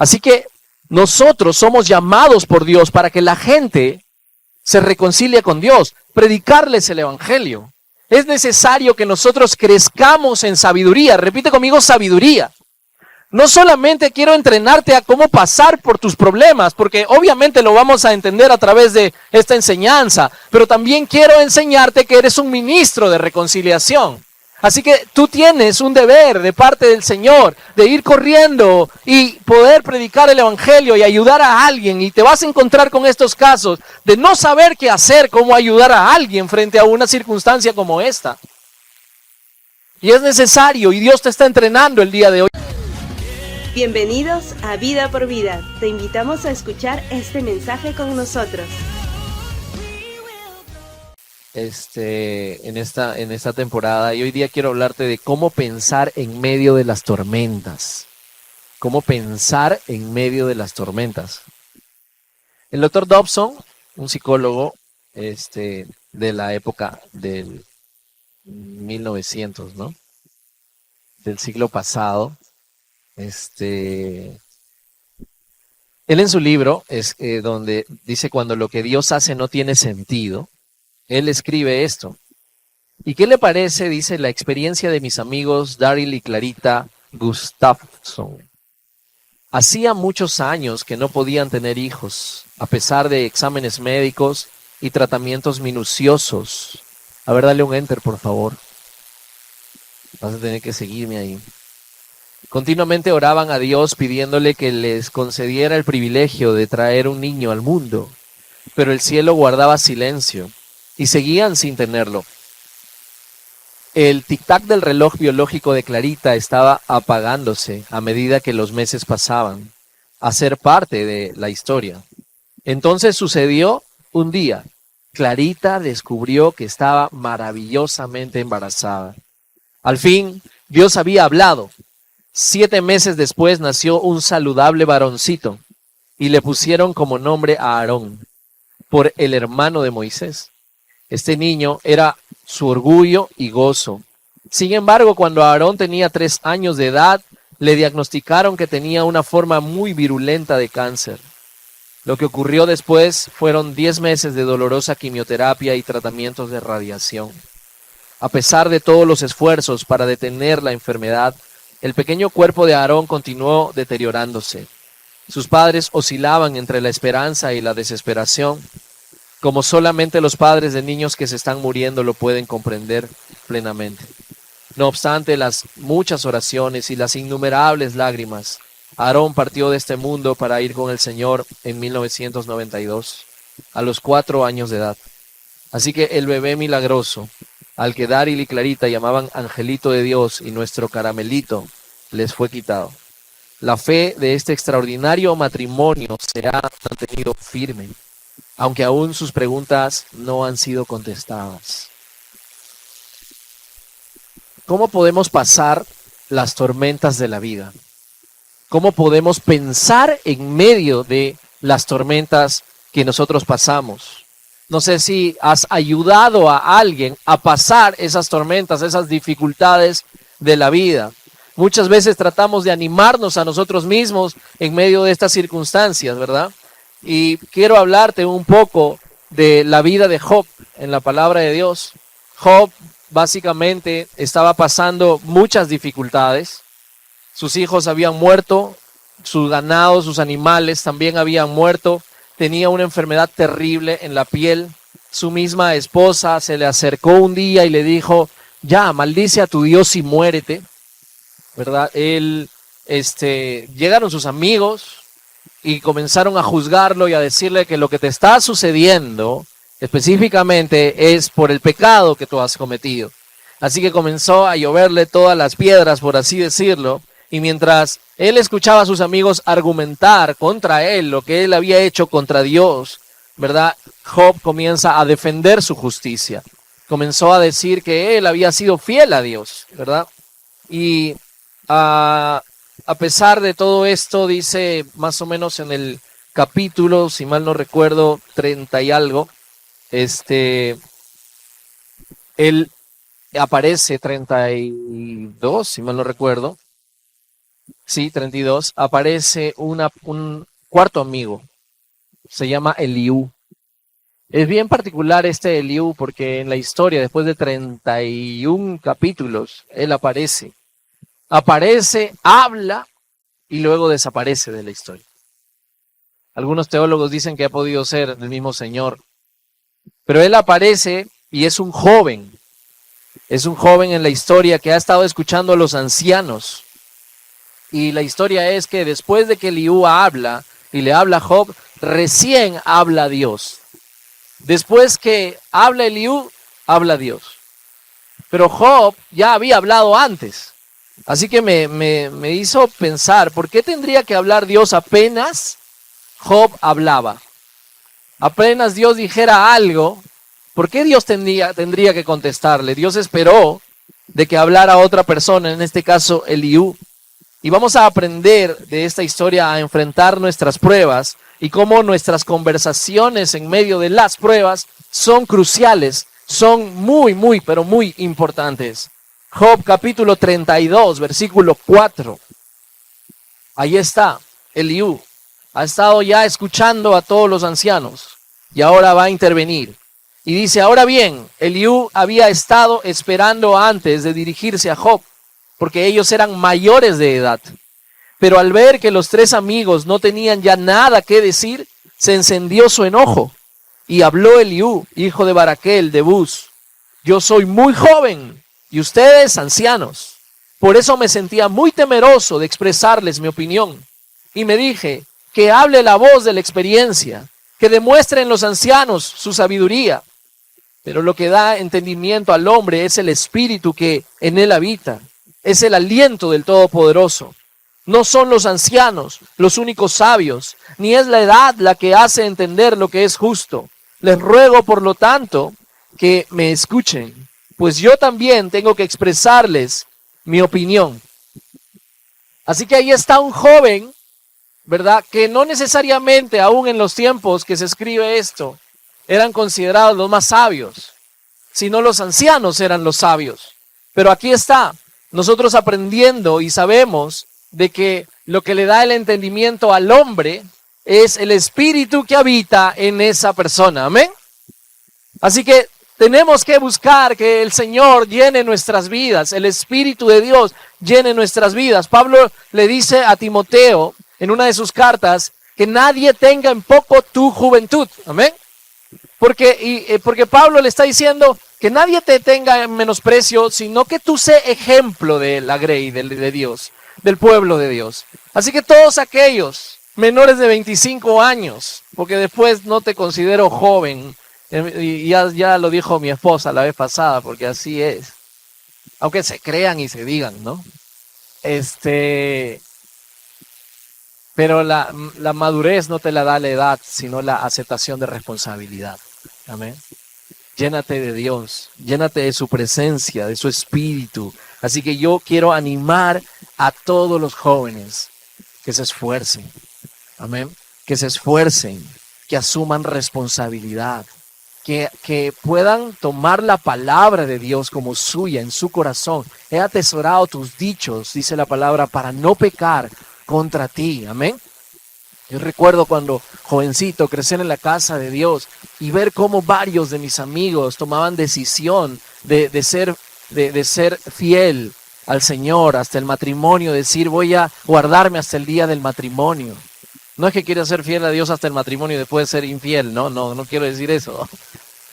Así que nosotros somos llamados por Dios para que la gente se reconcilie con Dios, predicarles el evangelio. Es necesario que nosotros crezcamos en sabiduría. Repite conmigo, sabiduría. No solamente quiero entrenarte a cómo pasar por tus problemas, porque obviamente lo vamos a entender a través de esta enseñanza, pero también quiero enseñarte que eres un ministro de reconciliación. Así que tú tienes un deber de parte del Señor de ir corriendo y poder predicar el evangelio y ayudar a alguien. Y te vas a encontrar con estos casos de no saber qué hacer, cómo ayudar a alguien frente a una circunstancia como esta. Y es necesario, y Dios te está entrenando el día de hoy. Bienvenidos a Vida por Vida. Te invitamos a escuchar este mensaje con nosotros. En esta temporada, y hoy día quiero hablarte de cómo pensar en medio de las tormentas. Cómo pensar en medio de las tormentas. El doctor Dobson, un psicólogo de la época del 1900, ¿no? Del siglo pasado. Él en su libro es donde dice cuando lo que Dios hace no tiene sentido, él escribe esto. ¿Y qué le parece? Dice la experiencia de mis amigos Daryl y Clarita Gustafson. Hacía muchos años que no podían tener hijos, a pesar de exámenes médicos y tratamientos minuciosos. A ver, dale un enter, por favor. Vas a tener que seguirme ahí. Continuamente oraban a Dios pidiéndole que les concediera el privilegio de traer un niño al mundo, pero el cielo guardaba silencio y seguían sin tenerlo. El tic-tac del reloj biológico de Clarita estaba apagándose a medida que los meses pasaban, a ser parte de la historia. Entonces sucedió un día. Clarita descubrió que estaba maravillosamente embarazada. Al fin, Dios había hablado. 7 meses después nació un saludable varoncito y le pusieron como nombre a Aarón, por el hermano de Moisés. Este niño era su orgullo y gozo. Sin embargo, cuando Aarón tenía 3 años de edad, le diagnosticaron que tenía una forma muy virulenta de cáncer. Lo que ocurrió después fueron 10 meses de dolorosa quimioterapia y tratamientos de radiación. A pesar de todos los esfuerzos para detener la enfermedad, el pequeño cuerpo de Aarón continuó deteriorándose. Sus padres oscilaban entre la esperanza y la desesperación, como solamente los padres de niños que se están muriendo lo pueden comprender plenamente. No obstante las muchas oraciones y las innumerables lágrimas, Aarón partió de este mundo para ir con el Señor en 1992, a los 4 años de edad. Así que el bebé milagroso, al que Daryl y Clarita llamaban Angelito de Dios y nuestro caramelito, les fue quitado. La fe de este extraordinario matrimonio se ha mantenido firme, aunque aún sus preguntas no han sido contestadas. ¿Cómo podemos pasar las tormentas de la vida? ¿Cómo podemos pensar en medio de las tormentas que nosotros pasamos? No sé si has ayudado a alguien a pasar esas tormentas, esas dificultades de la vida. Muchas veces tratamos de animarnos a nosotros mismos en medio de estas circunstancias, ¿verdad? Y quiero hablarte un poco de la vida de Job en la palabra de Dios. Job básicamente estaba pasando muchas dificultades. Sus hijos habían muerto, sus ganados, sus animales también habían muerto. Tenía una enfermedad terrible en la piel. Su misma esposa se le acercó un día y le dijo, ya, maldice a tu Dios y muérete, ¿verdad? Llegaron sus amigos y comenzaron a juzgarlo y a decirle que lo que te está sucediendo específicamente es por el pecado que tú has cometido. Así que comenzó a lloverle todas las piedras, por así decirlo, y mientras él escuchaba a sus amigos argumentar contra él, lo que él había hecho contra Dios, ¿verdad? Job comienza a defender su justicia. Comenzó a decir que él había sido fiel a Dios, ¿verdad? Y a pesar de todo esto, dice más o menos en el capítulo, si mal no recuerdo, 30 y algo, él aparece 32, si mal no recuerdo, sí, 32, aparece un cuarto amigo. Se llama Eliú. Es bien particular este Eliú porque en la historia, después de 31 capítulos, él aparece. Aparece, habla y luego desaparece de la historia. Algunos teólogos dicen que ha podido ser el mismo Señor. Pero él aparece y es un joven. Es un joven en la historia que ha estado escuchando a los ancianos. Y la historia es que después de que Eliú habla y le habla a Job, recién habla a Dios. Después que habla Eliú, habla Dios. Pero Job ya había hablado antes. Así que me hizo pensar, ¿por qué tendría que hablar Dios apenas Job hablaba? Apenas Dios dijera algo, ¿por qué Dios tendría que contestarle? Dios esperó de que hablara otra persona, en este caso Eliú. Y vamos a aprender de esta historia a enfrentar nuestras pruebas y cómo nuestras conversaciones en medio de las pruebas son cruciales, son muy, pero muy importantes. Job capítulo 32, versículo 4. Ahí está, Eliú. Ha estado ya escuchando a todos los ancianos y ahora va a intervenir. Y dice, ahora bien, Eliú había estado esperando antes de dirigirse a Job, porque ellos eran mayores de edad. Pero al ver que los tres amigos no tenían ya nada que decir, se encendió su enojo. Y habló Eliú, hijo de Baraquel, de Buz. Yo soy muy joven y ustedes ancianos. Por eso me sentía muy temeroso de expresarles mi opinión. Y me dije, que hable la voz de la experiencia, que demuestren los ancianos su sabiduría. Pero lo que da entendimiento al hombre es el espíritu que en él habita, es el aliento del Todopoderoso. No son los ancianos los únicos sabios, ni es la edad la que hace entender lo que es justo. Les ruego, por lo tanto, que me escuchen, pues yo también tengo que expresarles mi opinión. Así que ahí está un joven, ¿verdad? Que no necesariamente, aún en los tiempos que se escribe esto, eran considerados los más sabios, sino los ancianos eran los sabios. Pero aquí está, nosotros aprendiendo y sabemos de que lo que le da el entendimiento al hombre es el espíritu que habita en esa persona. Amén. Así que tenemos que buscar que el Señor llene nuestras vidas, el Espíritu de Dios llene nuestras vidas. Pablo le dice a Timoteo en una de sus cartas que nadie tenga en poco tu juventud. Amén. Porque Pablo le está diciendo que nadie te tenga en menosprecio, sino que tú sé ejemplo de la grey de Dios, del pueblo de Dios. Así que todos aquellos menores de 25 años, porque después no te considero joven, y ya lo dijo mi esposa la vez pasada, porque así es, aunque se crean y se digan, ¿no? Pero la madurez no te la da la edad, sino la aceptación de responsabilidad. Amén. Llénate de Dios, llénate de su presencia, de su espíritu. Así que yo quiero animar a todos los jóvenes que se esfuercen. Amén. Que se esfuercen, que asuman responsabilidad, que puedan tomar la palabra de Dios como suya en su corazón. He atesorado tus dichos, dice la palabra, para no pecar contra ti. Amén. Yo recuerdo cuando jovencito crecer en la casa de Dios y ver cómo varios de mis amigos tomaban decisión de ser fiel al Señor hasta el matrimonio, decir voy a guardarme hasta el día del matrimonio. No es que quiera ser fiel a Dios hasta el matrimonio y después ser infiel, no quiero decir eso,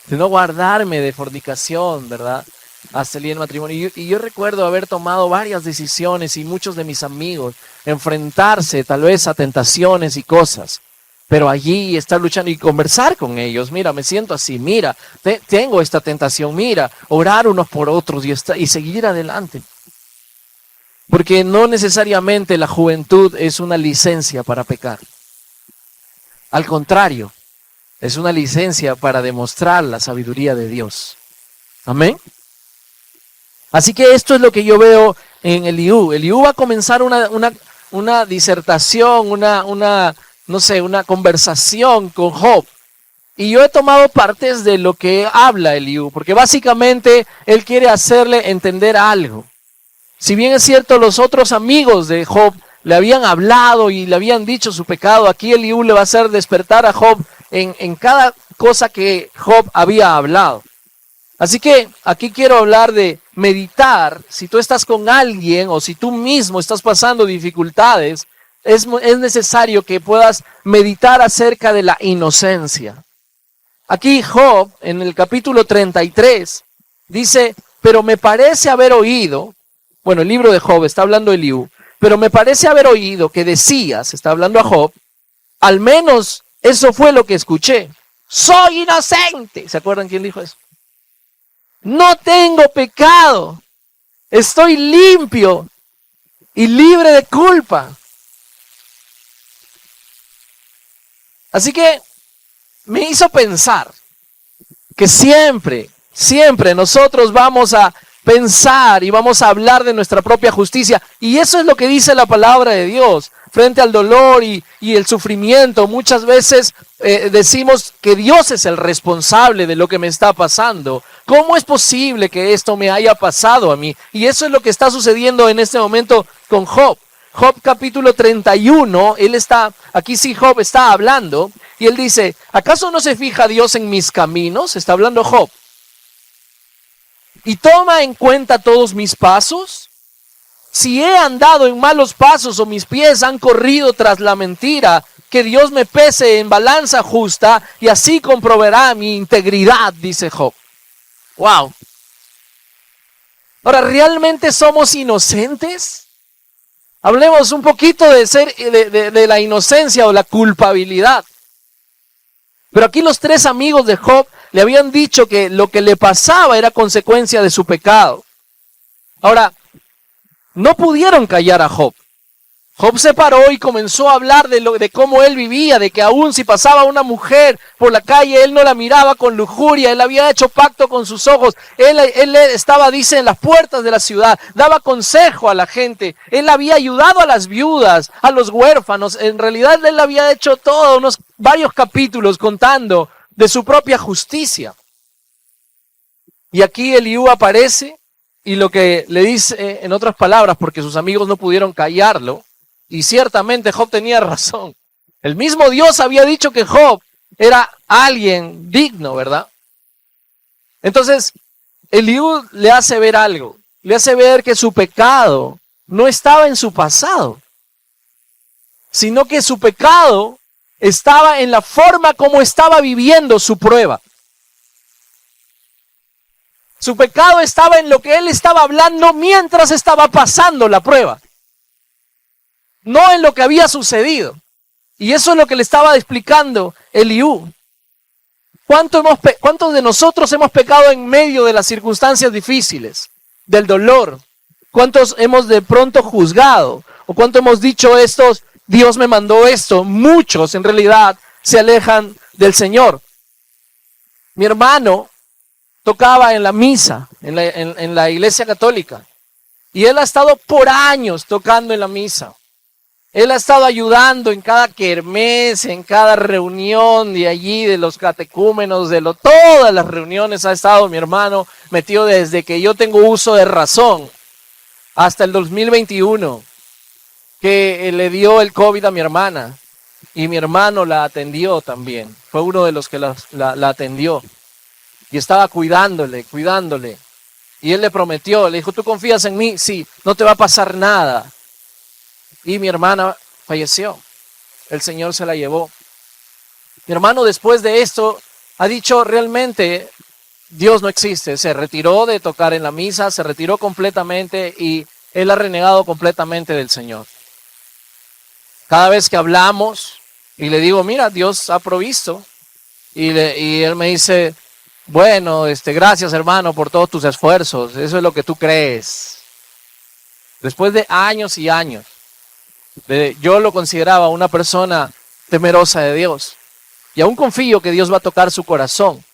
sino guardarme de fornicación, ¿verdad? Hasta el día del matrimonio. Y yo recuerdo haber tomado varias decisiones y muchos de mis amigos enfrentarse tal vez a tentaciones y cosas, pero allí estar luchando y conversar con ellos. Mira, me siento así, mira, tengo esta tentación, mira, orar unos por otros y seguir adelante. Porque no necesariamente la juventud es una licencia para pecar. Al contrario, es una licencia para demostrar la sabiduría de Dios. Amén. Así que esto es lo que yo veo en Eliú. Eliú va a comenzar una disertación, una conversación con Job. Y yo he tomado partes de lo que habla Eliú, porque básicamente él quiere hacerle entender algo. Si bien es cierto, los otros amigos de Job le habían hablado y le habían dicho su pecado, aquí Eliú le va a hacer despertar a Job en cada cosa que Job había hablado. Así que aquí quiero hablar de meditar. Si tú estás con alguien o si tú mismo estás pasando dificultades, es necesario que puedas meditar acerca de la inocencia. Aquí Job, en el capítulo 33, dice, pero me parece haber oído, bueno, el libro de Job, está hablando Eliú, pero me parece haber oído que decías, está hablando a Job, al menos eso fue lo que escuché, soy inocente. ¿Se acuerdan quién dijo eso? No tengo pecado, estoy limpio y libre de culpa. Así que me hizo pensar que siempre nosotros vamos a pensar y vamos a hablar de nuestra propia justicia. Y eso es lo que dice la palabra de Dios. Frente al dolor y el sufrimiento, muchas veces decimos que Dios es el responsable de lo que me está pasando. ¿Cómo es posible que esto me haya pasado a mí? Y eso es lo que está sucediendo en este momento con Job. Job capítulo 31, aquí sí Job está hablando, y él dice, ¿acaso no se fija Dios en mis caminos? Está hablando Job. ¿Y toma en cuenta todos mis pasos? Si he andado en malos pasos o mis pies han corrido tras la mentira, que Dios me pese en balanza justa y así comprobará mi integridad, dice Job. Wow. Ahora, ¿realmente somos inocentes? Hablemos un poquito de la inocencia o la culpabilidad. Pero aquí los tres amigos de Job le habían dicho que lo que le pasaba era consecuencia de su pecado. Ahora, no pudieron callar a Job. Job se paró y comenzó a hablar de cómo él vivía, de que aún si pasaba una mujer por la calle, él no la miraba con lujuria, él había hecho pacto con sus ojos, él estaba, dice, en las puertas de la ciudad, daba consejo a la gente, él había ayudado a las viudas, a los huérfanos, en realidad él había hecho varios capítulos contando de su propia justicia. Y aquí Eliú aparece y lo que le dice, en otras palabras, porque sus amigos no pudieron callarlo, y ciertamente Job tenía razón. El mismo Dios había dicho que Job era alguien digno, ¿verdad? Entonces, Eliú le hace ver algo. Le hace ver que su pecado no estaba en su pasado, sino que su pecado estaba en la forma como estaba viviendo su prueba. Su pecado estaba en lo que él estaba hablando mientras estaba pasando la prueba, no en lo que había sucedido. Y eso es lo que le estaba explicando Eliú. ¿Cuántos de nosotros hemos pecado en medio de las circunstancias difíciles, del dolor? ¿Cuántos hemos de pronto juzgado? ¿O cuánto hemos dicho Dios me mandó esto? Muchos en realidad se alejan del Señor. Mi hermano tocaba en la misa, en la iglesia católica. Y él ha estado por años tocando en la misa. Él ha estado ayudando en cada kermés, en cada reunión de allí, de los catecúmenos, todas las reuniones ha estado mi hermano metido desde que yo tengo uso de razón hasta el 2021, que le dio el COVID a mi hermana y mi hermano la atendió también. Fue uno de los que la atendió y estaba cuidándole. Y él le prometió, le dijo, ¿tú confías en mí? Sí, no te va a pasar nada. Y mi hermana falleció. El Señor se la llevó. Mi hermano después de esto ha dicho, realmente Dios no existe. Se retiró de tocar en la misa, se retiró completamente y él ha renegado completamente del Señor. Cada vez que hablamos y le digo, mira, Dios ha provisto. Y él me dice, bueno, gracias hermano por todos tus esfuerzos. Eso es lo que tú crees. Después de años y años. Yo lo consideraba una persona temerosa de Dios y aún confío que Dios va a tocar su corazón,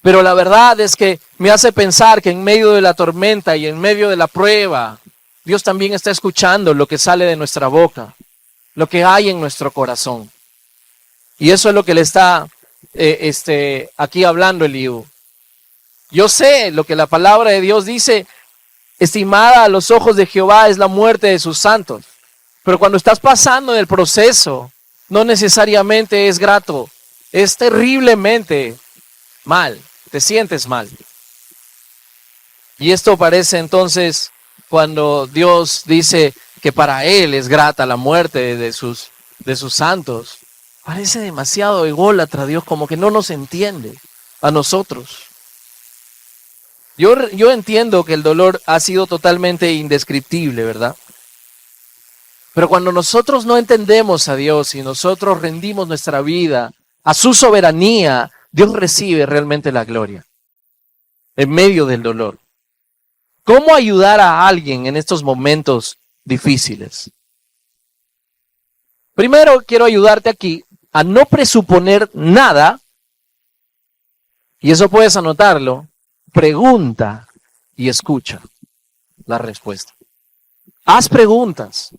pero la verdad es que me hace pensar que en medio de la tormenta y en medio de la prueba Dios también está escuchando lo que sale de nuestra boca, lo que hay en nuestro corazón, y eso es lo que le está aquí hablando Eliú. Yo sé lo que la palabra de Dios dice, estimada a los ojos de Jehová es la muerte de sus santos. Pero cuando estás pasando en el proceso, no necesariamente es grato, es terriblemente mal, te sientes mal. Y esto parece entonces cuando Dios dice que para Él es grata la muerte de sus santos. Parece demasiado ególatra Dios, como que no nos entiende a nosotros. Yo entiendo que el dolor ha sido totalmente indescriptible, ¿verdad? Pero cuando nosotros no entendemos a Dios y nosotros rendimos nuestra vida a su soberanía, Dios recibe realmente la gloria en medio del dolor. ¿Cómo ayudar a alguien en estos momentos difíciles? Primero quiero ayudarte aquí a no presuponer nada, y eso puedes anotarlo. Pregunta y escucha la respuesta. Haz preguntas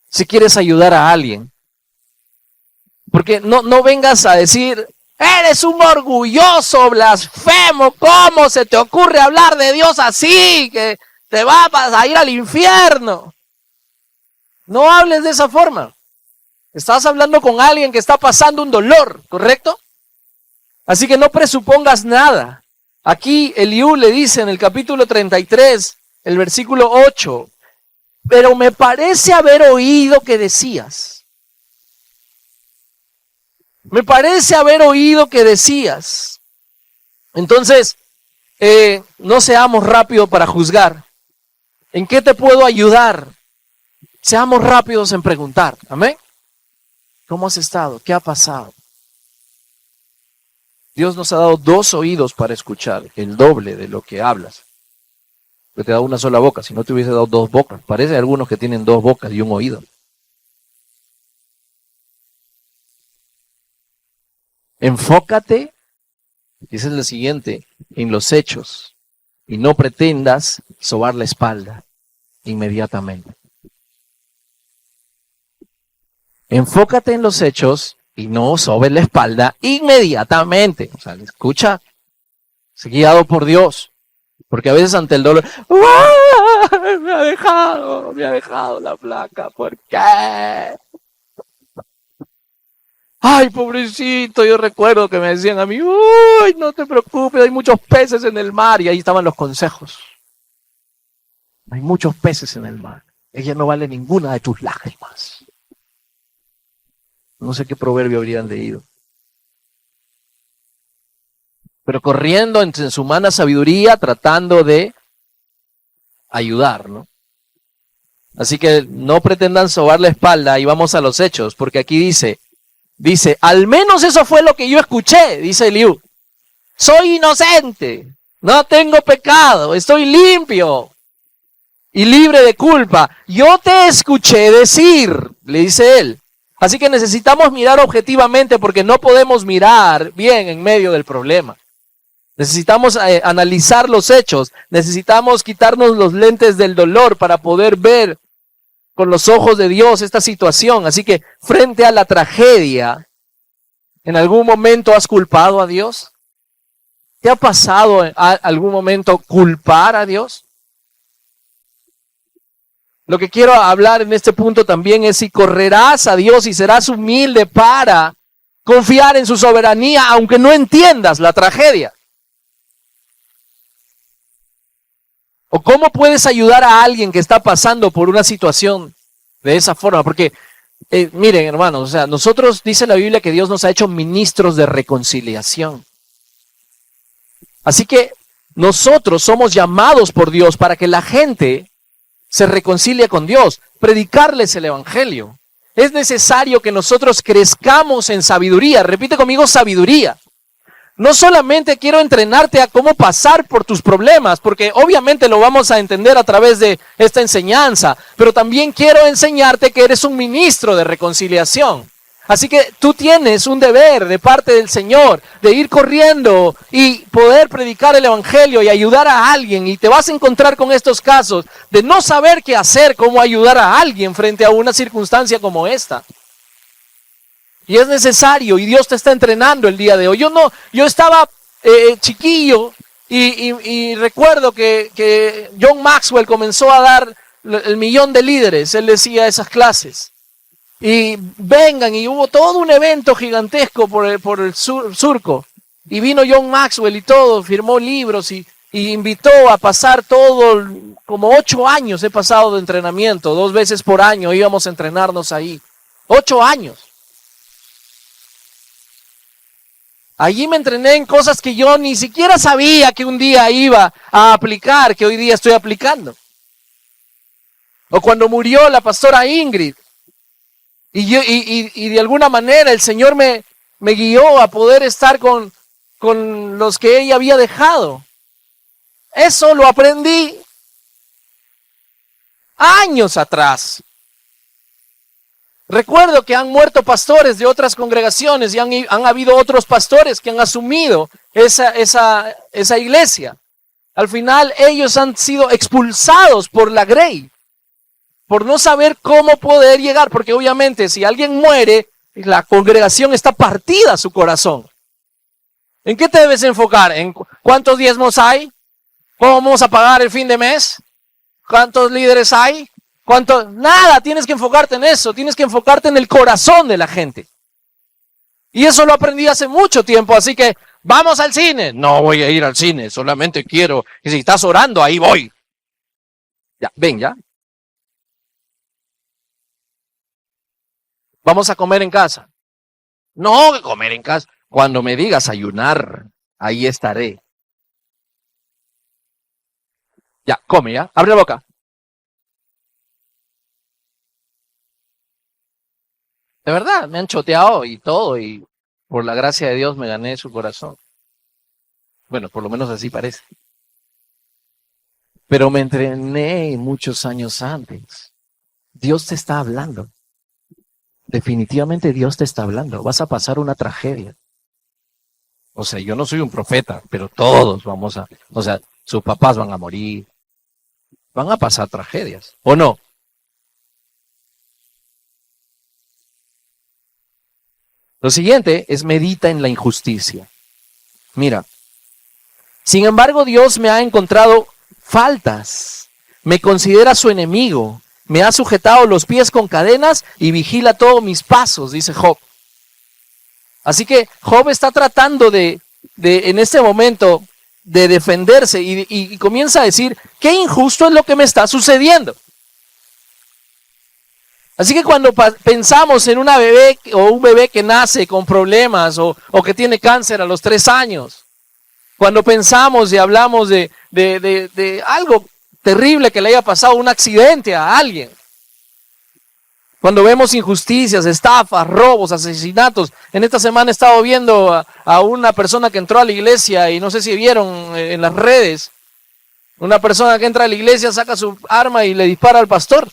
si quieres ayudar a alguien. Porque no vengas a decir, eres un orgulloso, blasfemo, ¿cómo se te ocurre hablar de Dios así? Que te vas a ir al infierno. No hables de esa forma. Estás hablando con alguien que está pasando un dolor, ¿correcto? Así que no presupongas nada. Aquí Eliú le dice en el capítulo 33, el versículo 8, pero me parece haber oído que decías. Me parece haber oído que decías. Entonces, no seamos rápidos para juzgar. ¿En qué te puedo ayudar? Seamos rápidos en preguntar. Amén. ¿Cómo has estado? ¿Qué ha pasado? Dios nos ha dado 2 oídos para escuchar, el doble de lo que hablas. Pero te da una sola boca, si no te hubiese dado 2 bocas. Parece algunos que tienen 2 bocas y un oído. Enfócate, dice lo siguiente, en los hechos y no pretendas sobar la espalda inmediatamente. Enfócate en los hechos y no sobes la espalda inmediatamente. O sea, escucha, sé guiado por Dios. Porque a veces ante el dolor, me ha dejado la placa, ¿por qué? Ay, pobrecito, yo recuerdo que me decían a mí, uy, no te preocupes, hay muchos peces en el mar. Y ahí estaban los consejos. Hay muchos peces en el mar. Ella no vale ninguna de tus lágrimas. No sé qué proverbio habrían leído. Pero corriendo en su humana sabiduría, tratando de ayudar, ¿no? Así que no pretendan sobar la espalda y vamos a los hechos, porque aquí dice, al menos eso fue lo que yo escuché, dice Eliú. Soy inocente, no tengo pecado, estoy limpio y libre de culpa. Yo te escuché decir, le dice él. Así que necesitamos mirar objetivamente porque no podemos mirar bien en medio del problema. Necesitamos analizar los hechos, necesitamos quitarnos los lentes del dolor para poder ver con los ojos de Dios esta situación. Así que frente a la tragedia, ¿en algún momento has culpado a Dios? ¿Te ha pasado en algún momento culpar a Dios? Lo que quiero hablar en este punto también es si correrás a Dios y serás humilde para confiar en su soberanía, aunque no entiendas la tragedia. ¿O cómo puedes ayudar a alguien que está pasando por una situación de esa forma? Porque, miren, hermanos, o sea, nosotros, dice la Biblia, que Dios nos ha hecho ministros de reconciliación. Así que nosotros somos llamados por Dios para que la gente se reconcilie con Dios, predicarles el evangelio. Es necesario que nosotros crezcamos en sabiduría. Repite conmigo, sabiduría. No solamente quiero entrenarte a cómo pasar por tus problemas, porque obviamente lo vamos a entender a través de esta enseñanza, pero también quiero enseñarte que eres un ministro de reconciliación. Así que tú tienes un deber de parte del Señor de ir corriendo y poder predicar el evangelio y ayudar a alguien. Y te vas a encontrar con estos casos de no saber qué hacer, cómo ayudar a alguien frente a una circunstancia como esta. Y es necesario, y Dios te está entrenando el día de hoy. Yo estaba chiquillo Y recuerdo que John Maxwell comenzó a dar el 1.000.000 de líderes, él decía esas clases. Y vengan, y hubo todo un evento gigantesco por el surco. Y vino John Maxwell y todo, firmó libros y invitó a pasar todo, como 8 años he pasado de entrenamiento, 2 veces por año íbamos a entrenarnos ahí. 8 años. Allí me entrené en cosas que yo ni siquiera sabía que un día iba a aplicar, que hoy día estoy aplicando. O cuando murió la pastora Ingrid, y de alguna manera el Señor me guió a poder estar con los que ella había dejado. Eso lo aprendí años atrás. Recuerdo que han muerto pastores de otras congregaciones y han habido otros pastores que han asumido esa iglesia. Al final ellos han sido expulsados por la Grey, por no saber cómo poder llegar, porque obviamente si alguien muere, la congregación está partida a su corazón. ¿En qué te debes enfocar? ¿En cuántos diezmos hay? ¿Cómo vamos a pagar el fin de mes? ¿Cuántos líderes hay? Nada, tienes que enfocarte en eso, tienes que enfocarte en el corazón de la gente. Y eso lo aprendí hace mucho tiempo, así que vamos al cine. No voy a ir al cine, solamente quiero, y si estás orando, ahí voy. Ya, ven, ya. Vamos a comer en casa. No, comer en casa. Cuando me digas ayunar, ahí estaré. Ya, come, ya. Abre la boca. De verdad, me han choteado y todo, y por la gracia de Dios me gané su corazón. Bueno, por lo menos así parece. Pero me entrené muchos años antes. Dios te está hablando. Definitivamente Dios te está hablando. Vas a pasar una tragedia. O sea, yo no soy un profeta, pero todos sus papás van a morir. Van a pasar tragedias, ¿o no? Lo siguiente es medita en la injusticia. Mira, sin embargo, Dios me ha encontrado faltas. Me considera su enemigo. Me ha sujetado los pies con cadenas y vigila todos mis pasos, dice Job. Así que Job está tratando de en este momento de defenderse y comienza a decir, qué injusto es lo que me está sucediendo. Así que cuando pensamos en una bebé o un bebé que nace con problemas o que tiene cáncer a los 3 años, cuando pensamos y hablamos de algo terrible que le haya pasado, un accidente a alguien, cuando vemos injusticias, estafas, robos, asesinatos. En esta semana he estado viendo a una persona que entró a la iglesia y no sé si vieron en las redes, una persona que entra a la iglesia, saca su arma y le dispara al pastor.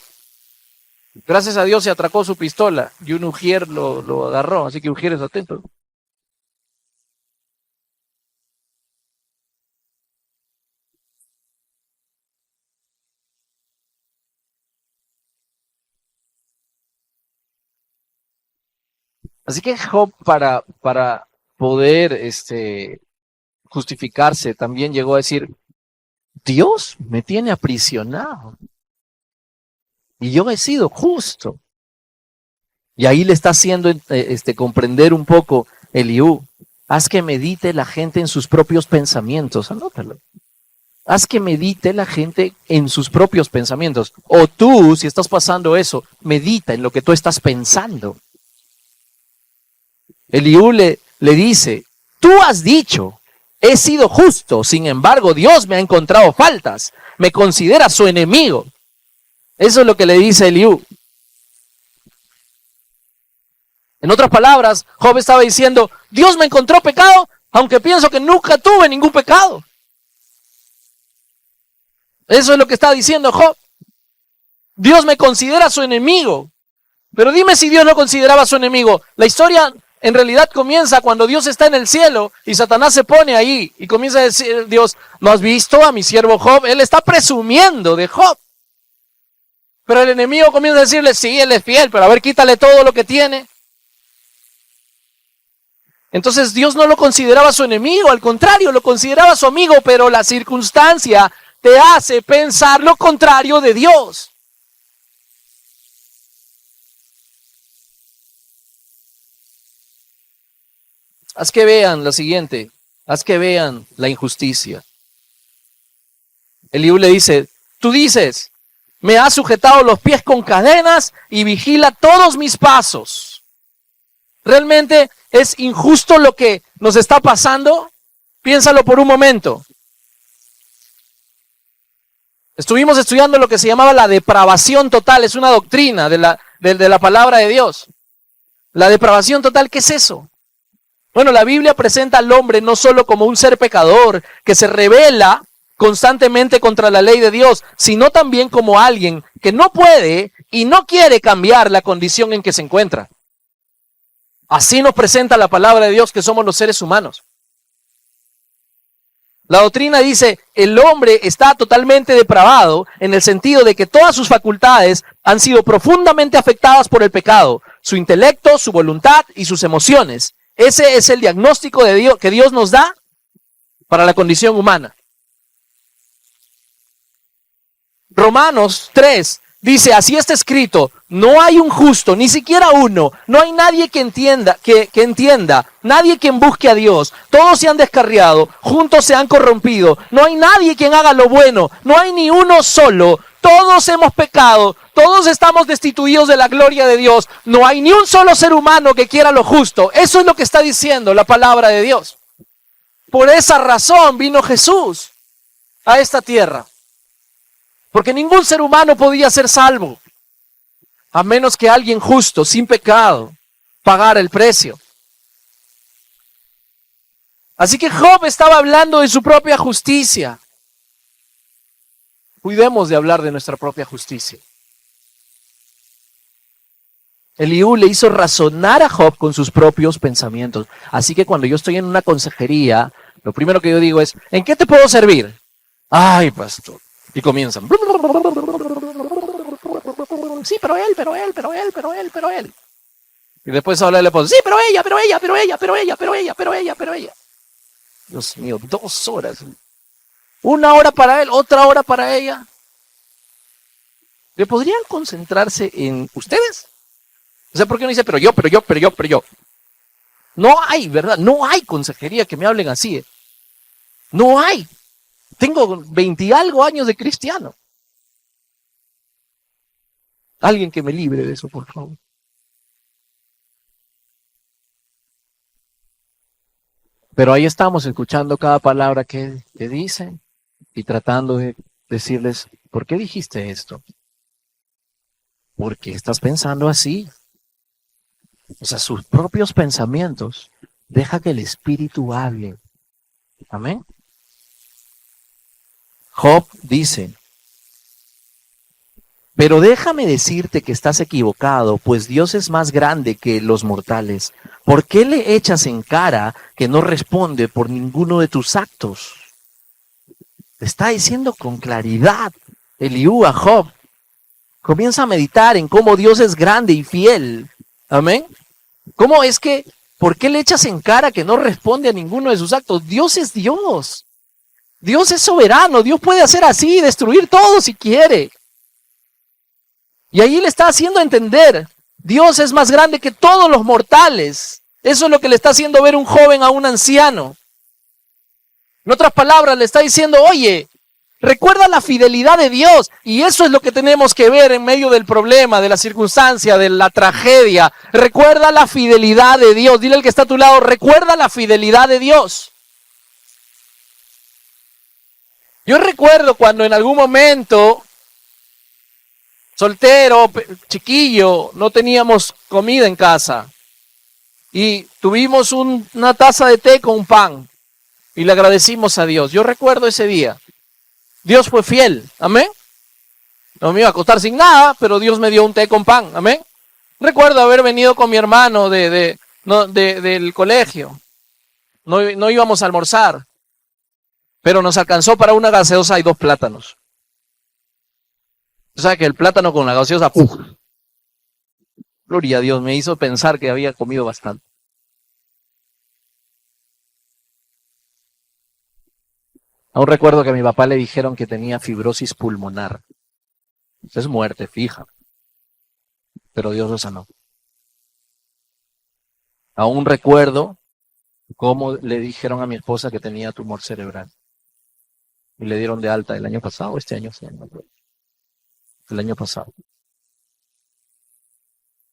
Gracias a Dios se atracó su pistola y un ujier lo agarró, así que ujieres atentos. Así que Job para poder justificarse también llegó a decir, Dios me tiene aprisionado y yo he sido justo. Y ahí le está haciendo comprender un poco Eliú. Haz que medite la gente en sus propios pensamientos. Anótalo. Haz que medite la gente en sus propios pensamientos. O tú, si estás pasando eso, medita en lo que tú estás pensando. Eliú le dice, tú has dicho, he sido justo, sin embargo Dios me ha encontrado faltas, me considera su enemigo. Eso es lo que le dice Eliú. En otras palabras, Job estaba diciendo, Dios me encontró pecado, aunque pienso que nunca tuve ningún pecado. Eso es lo que está diciendo Job. Dios me considera su enemigo. Pero dime si Dios no consideraba su enemigo. La historia en realidad comienza cuando Dios está en el cielo y Satanás se pone ahí y comienza a decir, Dios, ¿no has visto a mi siervo Job? Él está presumiendo de Job. Pero el enemigo comienza a decirle, sí, él es fiel, pero a ver, quítale todo lo que tiene. Entonces Dios no lo consideraba su enemigo, al contrario, lo consideraba su amigo, pero la circunstancia te hace pensar lo contrario de Dios. Haz que vean lo siguiente, haz que vean la injusticia. Eliú le dice, tú dices, me has sujetado los pies con cadenas y vigila todos mis pasos. ¿Realmente es injusto lo que nos está pasando? Piénsalo por un momento. Estuvimos estudiando lo que se llamaba la depravación total, es una doctrina de la palabra de Dios. La depravación total, ¿qué es eso? Bueno, la Biblia presenta al hombre no solo como un ser pecador que se rebela constantemente contra la ley de Dios, sino también como alguien que no puede y no quiere cambiar la condición en que se encuentra. Así nos presenta la palabra de Dios, que somos los seres humanos. La doctrina dice, el hombre está totalmente depravado en el sentido de que todas sus facultades han sido profundamente afectadas por el pecado, su intelecto, su voluntad y sus emociones. Ese es el diagnóstico de Dios que Dios nos da para la condición humana. Romanos 3 dice, así está escrito, no hay un justo, ni siquiera uno, no hay nadie que entienda, nadie quien busque a Dios, todos se han descarriado, juntos se han corrompido, no hay nadie quien haga lo bueno, no hay ni uno solo, todos hemos pecado, todos estamos destituidos de la gloria de Dios, no hay ni un solo ser humano que quiera lo justo. Eso es lo que está diciendo la palabra de Dios. Por esa razón vino Jesús a esta tierra. Porque ningún ser humano podía ser salvo, a menos que alguien justo, sin pecado, pagara el precio. Así que Job estaba hablando de su propia justicia. Cuidemos de hablar de nuestra propia justicia. Eliú le hizo razonar a Job con sus propios pensamientos. Así que cuando yo estoy en una consejería, lo primero que yo digo es, ¿en qué te puedo servir? Ay, pastor. Y comienzan. Sí, pero él. Y después habla el esposo. Sí, pero ella. Dios mío, 2 horas. 1 hora para él, otra hora para ella. ¿Le podrían concentrarse en ustedes? O sea, ¿por qué no dice, pero yo? No hay, ¿verdad? No hay consejería que me hablen así. No hay. Tengo 20 y algo años de cristiano. Alguien que me libre de eso, por favor. Pero ahí estamos escuchando cada palabra que dicen y tratando de decirles, ¿por qué dijiste esto? ¿Por qué estás pensando así? O sea, sus propios pensamientos. Deja que el Espíritu hable. Amén. Job dice, pero déjame decirte que estás equivocado, pues Dios es más grande que los mortales. ¿Por qué le echas en cara que no responde por ninguno de tus actos? Le está diciendo con claridad Eliú a Job. Comienza a meditar en cómo Dios es grande y fiel. Amén. ¿Cómo es que, por qué le echas en cara que no responde a ninguno de sus actos? Dios es Dios. Dios es soberano. Dios puede hacer así, destruir todo si quiere. Y ahí le está haciendo entender, Dios es más grande que todos los mortales. Eso es lo que le está haciendo ver un joven a un anciano. En otras palabras, le está diciendo, oye, recuerda la fidelidad de Dios. Y eso es lo que tenemos que ver en medio del problema, de la circunstancia, de la tragedia. Recuerda la fidelidad de Dios. Dile al que está a tu lado, recuerda la fidelidad de Dios. Yo recuerdo cuando en algún momento, soltero, chiquillo, no teníamos comida en casa. Y tuvimos una taza de té con pan. Y le agradecimos a Dios. Yo recuerdo ese día. Dios fue fiel. Amén. No me iba a acostar sin nada, pero Dios me dio un té con pan. Amén. Recuerdo haber venido con mi hermano del colegio. No íbamos a almorzar. Pero nos alcanzó para una gaseosa y 2 plátanos. O sea que el plátano con la gaseosa, ¡puf! Gloria a Dios, me hizo pensar que había comido bastante. Aún recuerdo que a mi papá le dijeron que tenía fibrosis pulmonar. Es muerte fija, pero Dios lo sanó. Aún recuerdo cómo le dijeron a mi esposa que tenía tumor cerebral. Y le dieron de alta el año pasado, este año, sí, no me acuerdo. El año pasado.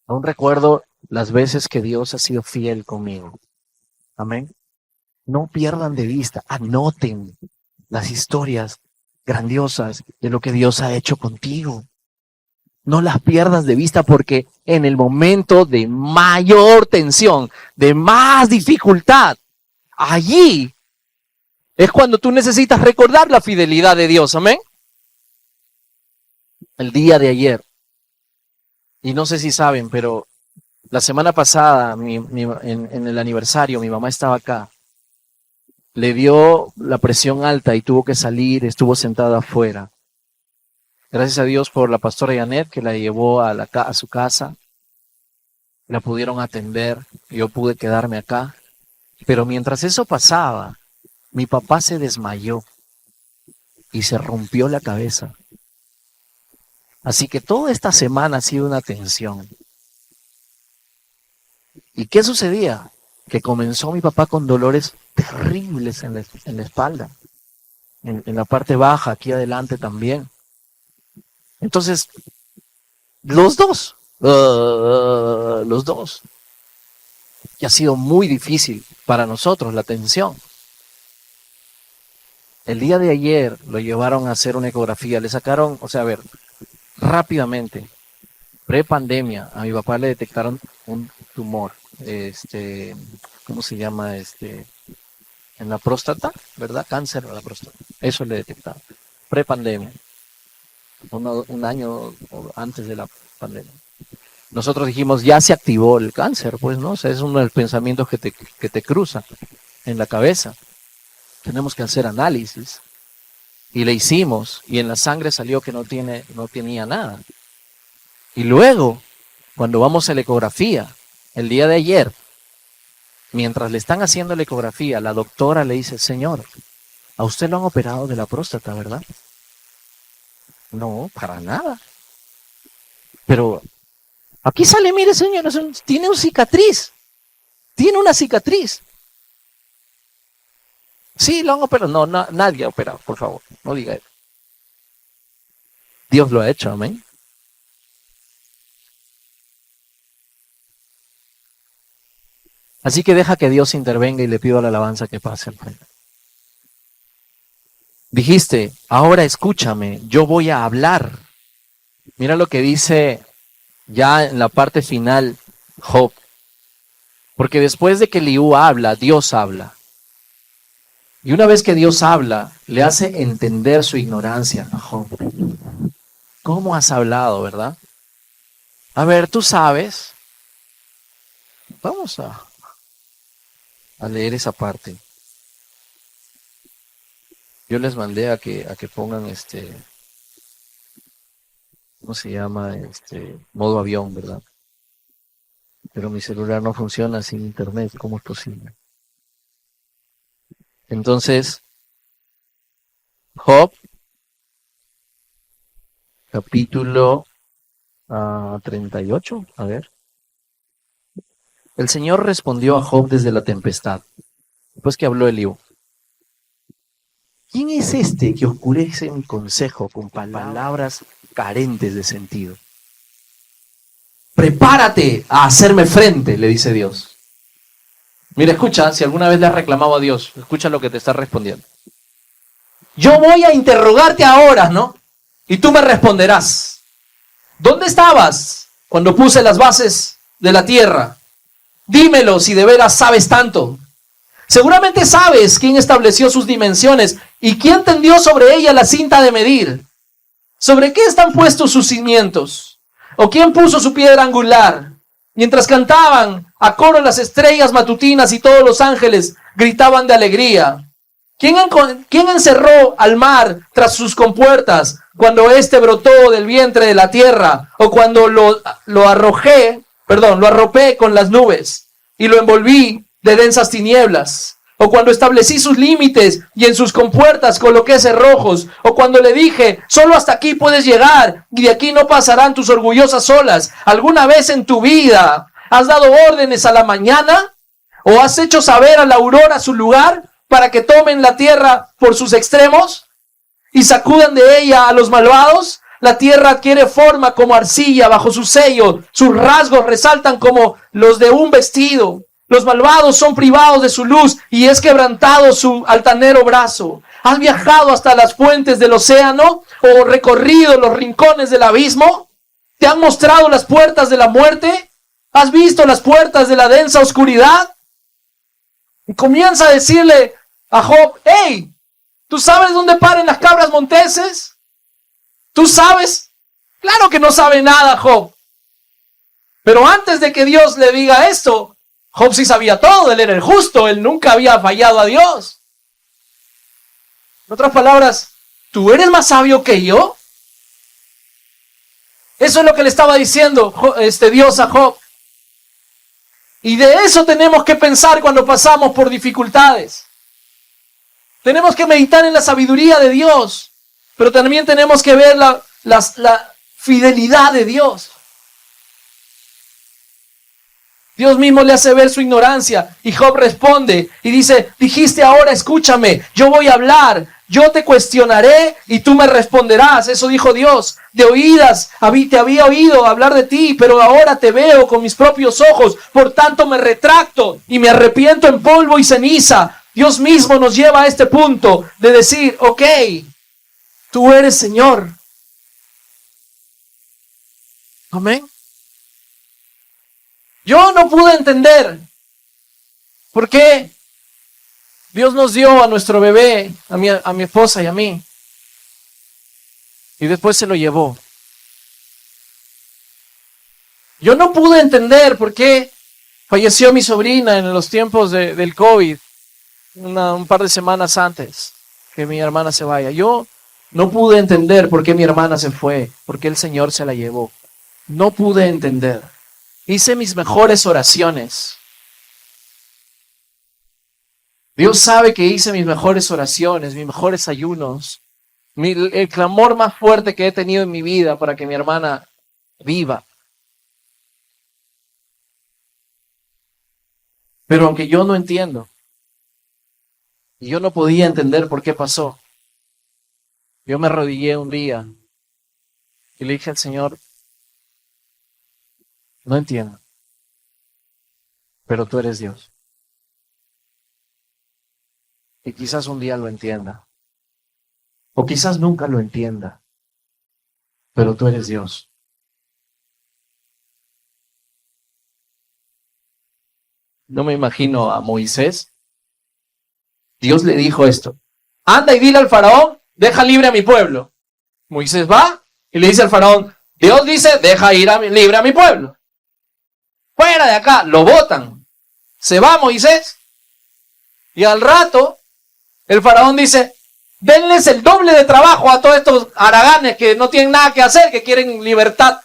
Aún recuerdo las veces que Dios ha sido fiel conmigo. Amén. No pierdan de vista, anoten las historias grandiosas de lo que Dios ha hecho contigo. No las pierdas de vista, porque en el momento de mayor tensión, de más dificultad, allí es cuando tú necesitas recordar la fidelidad de Dios. Amén. El día de ayer, y no sé si saben, pero la semana pasada, en el aniversario, mi mamá estaba acá. Le dio la presión alta y tuvo que salir, estuvo sentada afuera. Gracias a Dios por la pastora Janet, que la llevó a su casa. La pudieron atender, yo pude quedarme acá. Pero mientras eso pasaba, mi papá se desmayó y se rompió la cabeza. Así que toda esta semana ha sido una tensión. ¿Y qué sucedía? Que comenzó mi papá con dolores terribles en la espalda, en la parte baja, aquí adelante también. Entonces, los dos. Y ha sido muy difícil para nosotros la tensión. El día de ayer lo llevaron a hacer una ecografía, le sacaron, rápidamente, pre-pandemia, a mi papá le detectaron un tumor, ¿cómo se llama? En la próstata, ¿verdad? Cáncer a la próstata. Eso le detectaron. Pre-pandemia. Un año antes de la pandemia. Nosotros dijimos, ya se activó el cáncer, pues, ¿no? O sea, es uno de los pensamientos que te cruza en la cabeza. Tenemos que hacer análisis. Y le hicimos, y en la sangre salió que no tenía nada. Y luego, cuando vamos a la ecografía, el día de ayer, mientras le están haciendo la ecografía, la doctora le dice, señor, a usted lo han operado de la próstata, ¿verdad? No, para nada. Pero aquí sale, mire, señor, tiene una cicatriz. Tiene una cicatriz. Sí, lo han operado. No, nadie ha operado, por favor, no diga eso. Dios lo ha hecho, amén. Así que deja que Dios intervenga y le pido la alabanza que pase al frente. Dijiste, ahora escúchame, yo voy a hablar. Mira lo que dice ya en la parte final Job. Porque después de que Eliú habla, Dios habla. Y una vez que Dios habla, le hace entender su ignorancia a Job. ¿Cómo has hablado, verdad? A ver, tú sabes. Vamos a leer esa parte. Yo les mandé a que pongan ¿cómo se llama? Modo avión, ¿verdad? Pero mi celular no funciona sin internet, ¿cómo es posible? Entonces, Job, capítulo 38, a ver. El Señor respondió a Job desde la tempestad, después que habló Eliú. ¿Quién es este que oscurece mi consejo con palabras carentes de sentido? Prepárate a hacerme frente, le dice Dios. Mira, escucha, si alguna vez le has reclamado a Dios, escucha lo que te está respondiendo. Yo voy a interrogarte ahora, ¿no? Y tú me responderás. ¿Dónde estabas cuando puse las bases de la tierra? Dímelo si de veras sabes tanto. Seguramente sabes quién estableció sus dimensiones y quién tendió sobre ella la cinta de medir. ¿Sobre qué están puestos sus cimientos? ¿O quién puso su piedra angular? Mientras cantaban a coro las estrellas matutinas y todos los ángeles gritaban de alegría. ¿Quién encerró al mar tras sus compuertas cuando éste brotó del vientre de la tierra? ¿O cuando lo arropé con las nubes y lo envolví de densas tinieblas? O cuando establecí sus límites y en sus compuertas coloqué cerrojos. O cuando le dije, solo hasta aquí puedes llegar y de aquí no pasarán tus orgullosas olas. ¿Alguna vez en tu vida has dado órdenes a la mañana? ¿O has hecho saber a la aurora su lugar para que tomen la tierra por sus extremos y sacudan de ella a los malvados? La tierra adquiere forma como arcilla bajo su sello. Sus rasgos resaltan como los de un vestido. Los malvados son privados de su luz y es quebrantado su altanero brazo. ¿Has viajado hasta las fuentes del océano o recorrido los rincones del abismo? ¿Te han mostrado las puertas de la muerte? ¿Has visto las puertas de la densa oscuridad? Y comienza a decirle a Job, hey, ¿tú sabes dónde paren las cabras monteses? ¿Tú sabes? Claro que no sabe nada Job. Pero antes de que Dios le diga esto, Job sí sabía todo, él era el justo, él nunca había fallado a Dios. En otras palabras, ¿tú eres más sabio que yo? Eso es lo que le estaba diciendo Dios a Job. Y de eso tenemos que pensar cuando pasamos por dificultades. Tenemos que meditar en la sabiduría de Dios, pero también tenemos que ver la fidelidad de Dios. Dios mismo le hace ver su ignorancia y Job responde y dice, dijiste ahora escúchame, yo voy a hablar, yo te cuestionaré y tú me responderás. Eso dijo Dios. De oídas te había oído hablar de ti, pero ahora te veo con mis propios ojos. Por tanto me retracto y me arrepiento en polvo y ceniza. Dios mismo nos lleva a este punto de decir, ok, tú eres Señor. Amén. Yo no pude entender por qué Dios nos dio a nuestro bebé, a mi esposa y a mí, y después se lo llevó. Yo no pude entender por qué falleció mi sobrina en los tiempos del COVID, un par de semanas antes que mi hermana se vaya. Yo no pude entender por qué mi hermana se fue, por qué el Señor se la llevó. No pude entender. Hice mis mejores oraciones. Dios sabe que hice mis mejores oraciones, mis mejores ayunos, el clamor más fuerte que he tenido en mi vida para que mi hermana viva. Pero aunque yo no entiendo, y yo no podía entender por qué pasó, yo me arrodillé un día y le dije al Señor, no entiendo, pero tú eres Dios. Y quizás un día lo entienda. O quizás nunca lo entienda. Pero tú eres Dios. No me imagino a Moisés. Dios le dijo esto. Anda y dile al faraón, deja libre a mi pueblo. Moisés va y le dice al faraón, Dios dice, deja ir libre a mi pueblo. Fuera de acá, lo botan. Se va Moisés. Y al rato, el faraón dice, denles el doble de trabajo a todos estos haraganes que no tienen nada que hacer, que quieren libertad.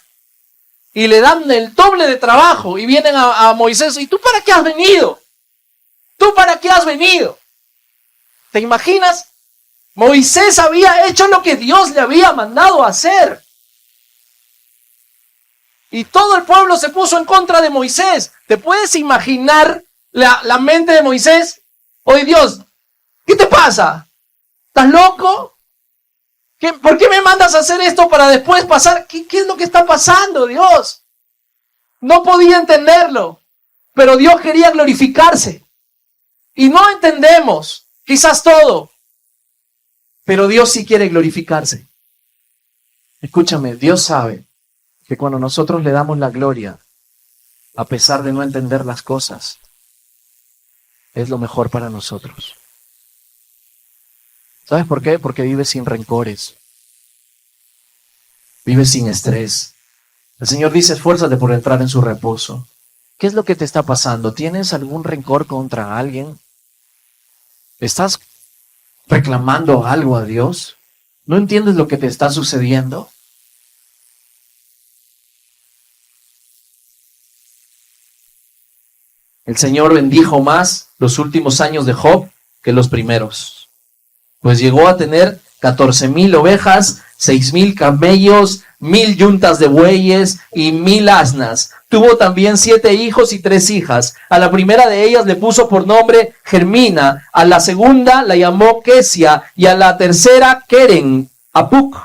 Y le dan el doble de trabajo y vienen a Moisés. ¿Y tú para qué has venido? ¿Tú para qué has venido? ¿Te imaginas? Moisés había hecho lo que Dios le había mandado hacer. Y todo el pueblo se puso en contra de Moisés. ¿Te puedes imaginar la mente de Moisés? Oye Dios, ¿qué te pasa? ¿Estás loco? ¿Por qué me mandas a hacer esto para después pasar? ¿Qué es lo que está pasando, Dios? No podía entenderlo, pero Dios quería glorificarse. Y no entendemos, quizás todo, pero Dios sí quiere glorificarse. Escúchame, Dios sabe que cuando nosotros le damos la gloria, a pesar de no entender las cosas, es lo mejor para nosotros. ¿Sabes por qué? Porque vives sin rencores. Vives sin estrés. El Señor dice, esfuérzate por entrar en su reposo. ¿Qué es lo que te está pasando? ¿Tienes algún rencor contra alguien? ¿Estás reclamando algo a Dios? ¿No entiendes lo que te está sucediendo? El Señor bendijo más los últimos años de Job que los primeros, pues llegó a tener 14,000 ovejas, 6,000 camellos, 1,000 yuntas de bueyes y 1,000 asnas. Tuvo también 7 hijos y 3 hijas. A la primera de ellas le puso por nombre Germina, a la segunda la llamó Kesia y a la tercera Keren Apuc.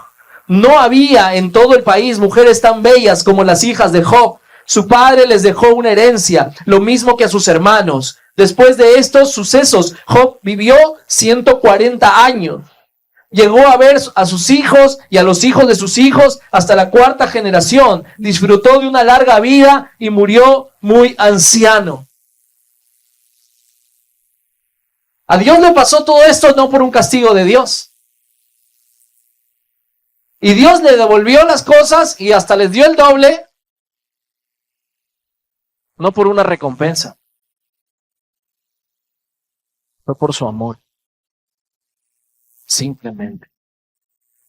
No había en todo el país mujeres tan bellas como las hijas de Job. Su padre les dejó una herencia, lo mismo que a sus hermanos. Después de estos sucesos, Job vivió 140 años. Llegó a ver a sus hijos y a los hijos de sus hijos hasta la 4ª generación. Disfrutó de una larga vida y murió muy anciano. A Dios le pasó todo esto no por un castigo de Dios. Y Dios le devolvió las cosas y hasta les dio el doble, no por una recompensa. Fue por su amor. Simplemente.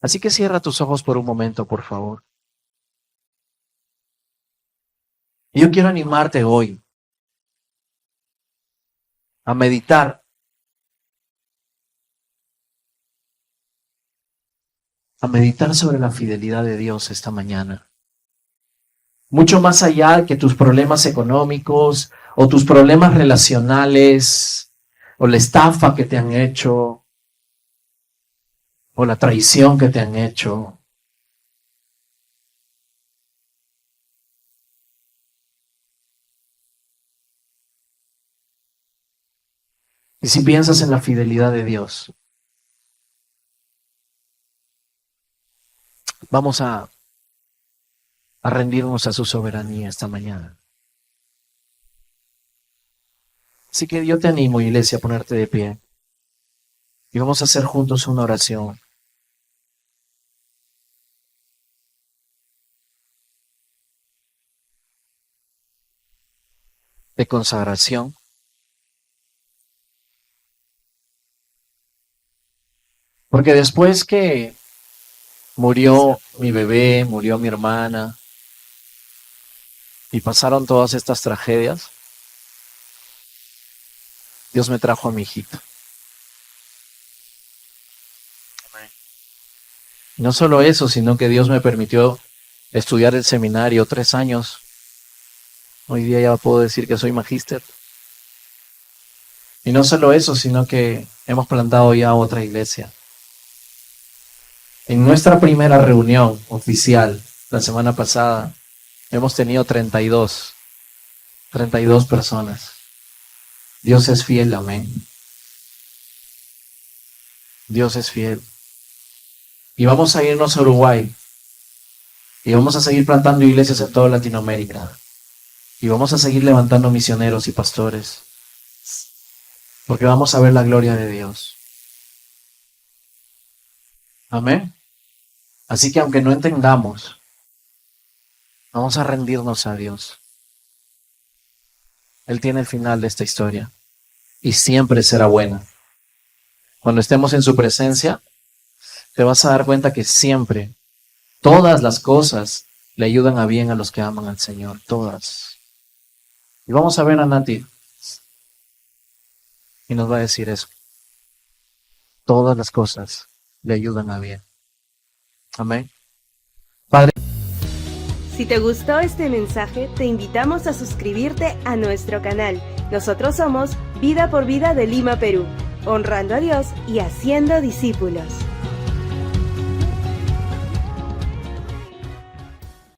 Así que cierra tus ojos por un momento, por favor. Y yo quiero animarte hoy a meditar sobre la fidelidad de Dios esta mañana. Mucho más allá que tus problemas económicos o tus problemas relacionales o la estafa que te han hecho o la traición que te han hecho. Y si piensas en la fidelidad de Dios, vamos a rendirnos a su soberanía esta mañana. Así que yo te animo, iglesia, a ponerte de pie. Y vamos a hacer juntos una oración. De consagración. Porque después que murió mi bebé, murió mi hermana, y pasaron todas estas tragedias, Dios me trajo a mi hijito. No solo eso, sino que Dios me permitió estudiar el seminario 3 años. Hoy día ya puedo decir que soy magíster. Y no solo eso, sino que hemos plantado ya otra iglesia. En nuestra primera reunión oficial, la semana pasada, hemos tenido 32 personas. Dios es fiel, amén. Dios es fiel. Y vamos a irnos a Uruguay. Y vamos a seguir plantando iglesias en toda Latinoamérica. Y vamos a seguir levantando misioneros y pastores. Porque vamos a ver la gloria de Dios. Amén. Así que aunque no entendamos, vamos a rendirnos a Dios. Él tiene el final de esta historia. Y siempre será buena. Cuando estemos en su presencia, te vas a dar cuenta que siempre, todas las cosas le ayudan a bien a los que aman al Señor. Todas. Y vamos a ver a Nati. Y nos va a decir eso. Todas las cosas le ayudan a bien. Amén. Padre. Si te gustó este mensaje, te invitamos a suscribirte a nuestro canal. Nosotros somos Vida por Vida de Lima, Perú, honrando a Dios y haciendo discípulos.